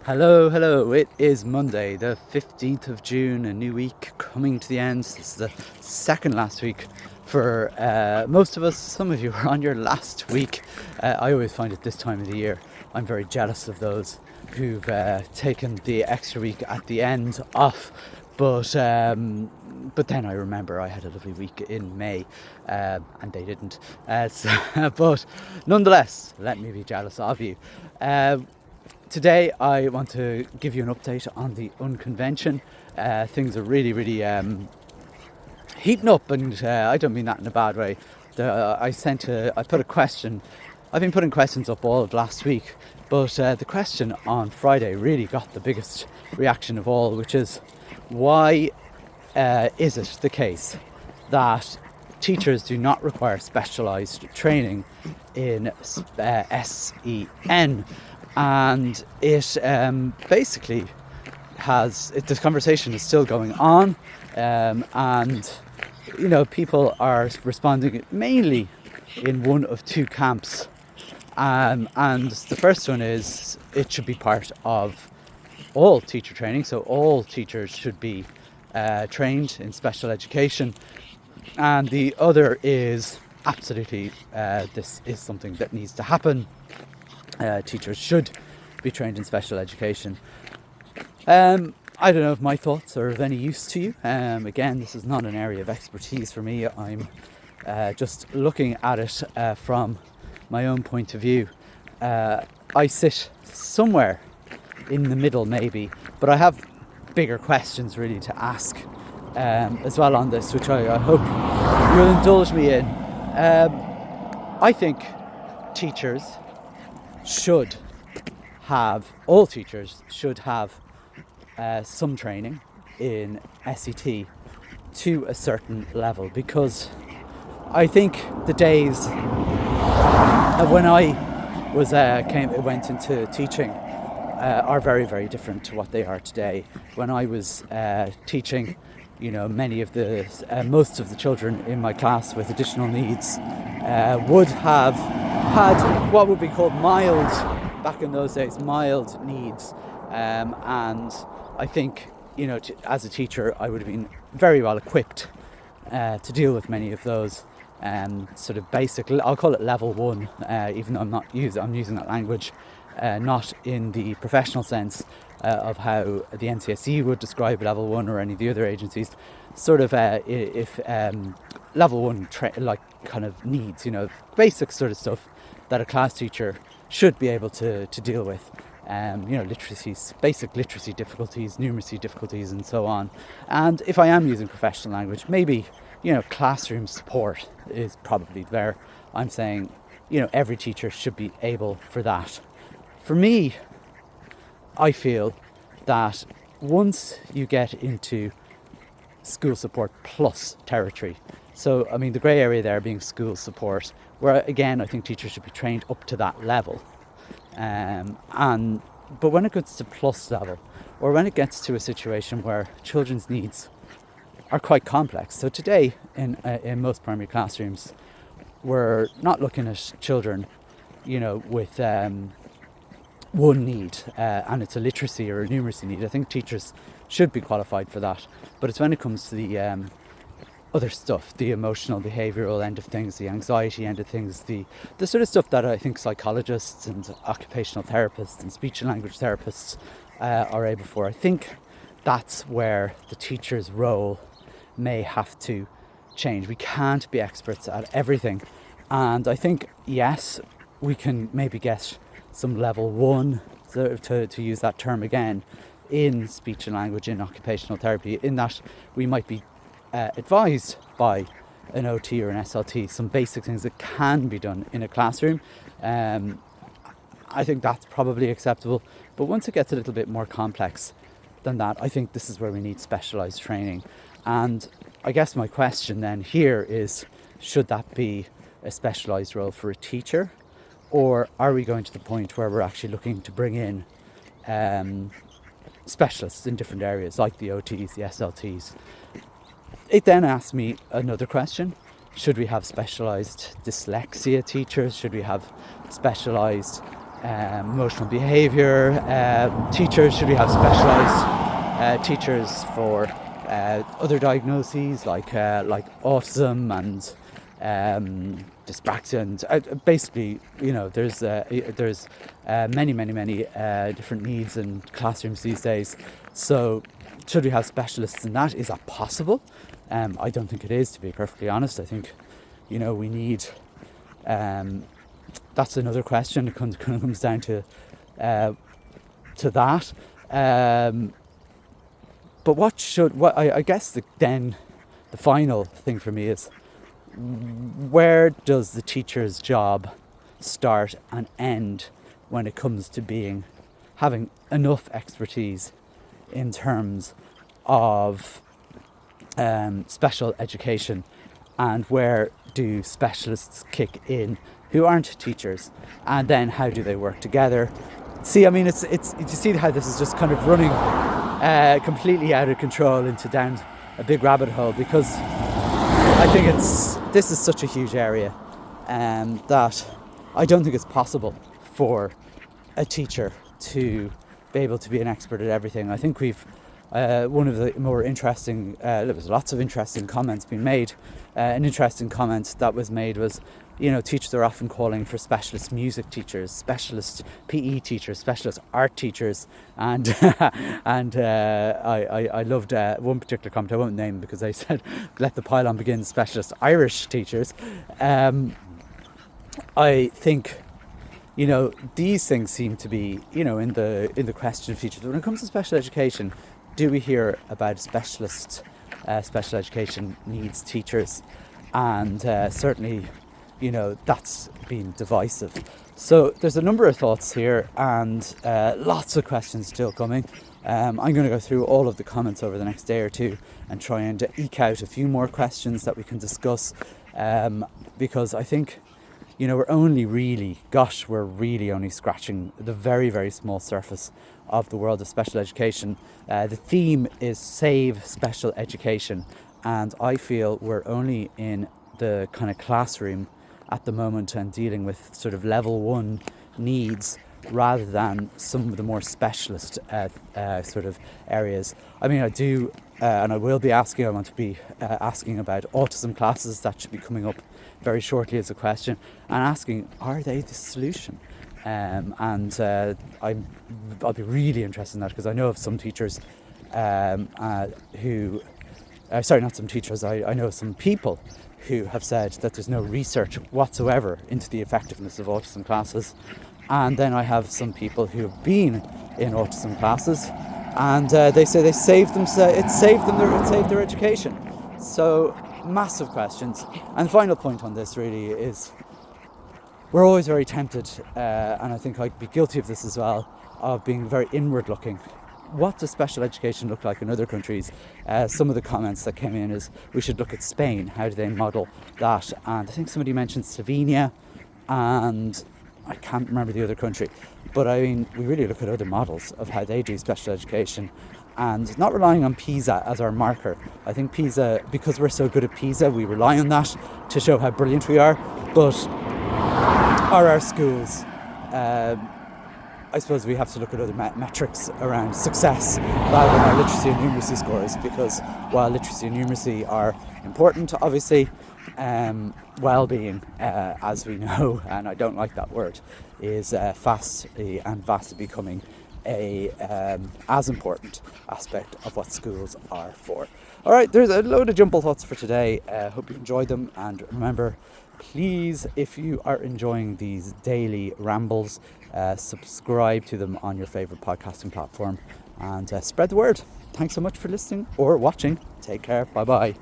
Hello. It is Monday, the 15th of June, a new week coming to the end. This is the second last week for most of us. Some of you are on your last week. I always find it this time of the year, I'm very jealous of those who've taken the extra week at the end off. But then I remember I had a lovely week in May, and they didn't. But nonetheless, let me be jealous of you. Today I want to give you an update on the unconvention. Things are really heating up, and I don't mean that in a bad way. I put a question. I've been putting questions up all of last week, but the question on Friday really got the biggest reaction of all, which is why is it the case that teachers do not require specialised training in SEN? And it basically this conversation is still going on, and people are responding mainly in one of two camps, and the first one is it should be part of all teacher training, so all teachers should be trained in special education, and the other is absolutely this is something that needs to happen. Teachers should be trained in special education. I don't know if my thoughts are of any use to you. Again, this is not an area of expertise for me. I'm just looking at it from my own point of view. I sit somewhere in the middle maybe, but I have bigger questions really to ask as well on this, which I hope you'll indulge me in. I think all teachers should have some training in SET to a certain level, because I think the days of when I went into teaching are very different to what they are today. When I was teaching, most of the children in my class with additional needs would have had what would be called mild needs, and I think as a teacher I would have been very well equipped to deal with many of those sort of basic, I'll call it level one, even though I'm using that language not in the professional sense of how the NCSE would describe level one or any of the other agencies. Sort of if level one kind of needs, basic sort of stuff that a class teacher should be able to deal with. Literacies, basic literacy difficulties, numeracy difficulties, and so on. And if I am using professional language, maybe classroom support is probably there. I'm saying every teacher should be able for that. For me, I feel that once you get into school support plus territory, so I mean the grey area there being school support, where again I think teachers should be trained up to that level, but when it gets to plus level, or when it gets to a situation where children's needs are quite complex. So today in most primary classrooms, we're not looking at children with one need, and it's a literacy or a numeracy need. I think teachers should be qualified for that, but it's when it comes to the other stuff, the emotional behavioural end of things, the anxiety end of things, the sort of stuff that I think psychologists and occupational therapists and speech and language therapists are able for. I think that's where the teacher's role may have to change. We can't be experts at everything, and I think yes, we can maybe get some level one, to use that term again, in speech and language, in occupational therapy, in that we might be advised by an OT or an SLT some basic things that can be done in a classroom. I think that's probably acceptable, but once it gets a little bit more complex than that, I think this is where we need specialised training. And I guess my question then here is, should that be a specialised role for a teacher, or are we going to the point where we're actually looking to bring in specialists in different areas like the OTs, the SLTs? It then asks me another question. Should we have specialised dyslexia teachers? Should we have specialised emotional behaviour, teachers, should we have specialised teachers for other diagnoses like autism and dyspraxia, and basically, there's many different needs in classrooms these days. So should we have specialists in that? Is that possible? I don't think it is, to be perfectly honest. I think we need that's another question. It comes down to that. But I guess then the final thing for me is, where does the teacher's job start and end when it comes to having enough expertise in terms of special education, and where do specialists kick in who aren't teachers, and then how do they work together? See, I mean, it's you see how this is just kind of running completely out of control into down a big rabbit hole, because I think this is such a huge area that I don't think it's possible for a teacher to be able to be an expert at everything. I think we've one of the more interesting, there was lots of interesting comments being made. An interesting comment that was made was, teachers are often calling for specialist music teachers, specialist PE teachers, specialist art teachers, and I loved one particular comment. I won't name because they said, "Let the pylon begin." Specialist Irish teachers. I think these things seem to be in the question of teachers. When it comes to special education, do we hear about special education needs teachers? And certainly, that's been divisive. So there's a number of thoughts here, and lots of questions still coming. I'm going to go through all of the comments over the next day or two and try and eke out a few more questions that we can discuss, because I think we're really only scratching the very, very small surface of the world of special education. The theme is Save Special Education, and I feel we're only in the kind of classroom at the moment and dealing with sort of level 1 needs rather than some of the more specialist sort of areas. I mean, I do, and I will be asking, I want to be asking about autism classes. That should be coming up very shortly as a question, and asking, are they the solution? I'll be really interested in that, because I know of some teachers I know of some people who have said that there's no research whatsoever into the effectiveness of autism classes. And then I have some people who have been in autism classes, and they say it saved their education. So massive questions. And the final point on this really is, we're always very tempted, and I think I'd be guilty of this as well, of being very inward looking. What does special education look like in other countries? Some of the comments that came in is, we should look at Spain. How do they model that? And I think somebody mentioned Slovenia, and I can't remember the other country. But I mean, we really look at other models of how they do special education, and not relying on PISA as our marker. I think PISA, because we're so good at PISA, we rely on that to show how brilliant we are. But are our schools, I suppose we have to look at other metrics around success rather than our literacy and numeracy scores, because while literacy and numeracy are important, obviously, well-being, as we know, and I don't like that word, is fastly becoming as important aspect of what schools are for. All right, there's a load of jumble thoughts for today. Hope you enjoyed them, and remember, please, if you are enjoying these daily rambles, subscribe to them on your favourite podcasting platform, and spread the word. Thanks so much for listening or watching. Take care. Bye bye.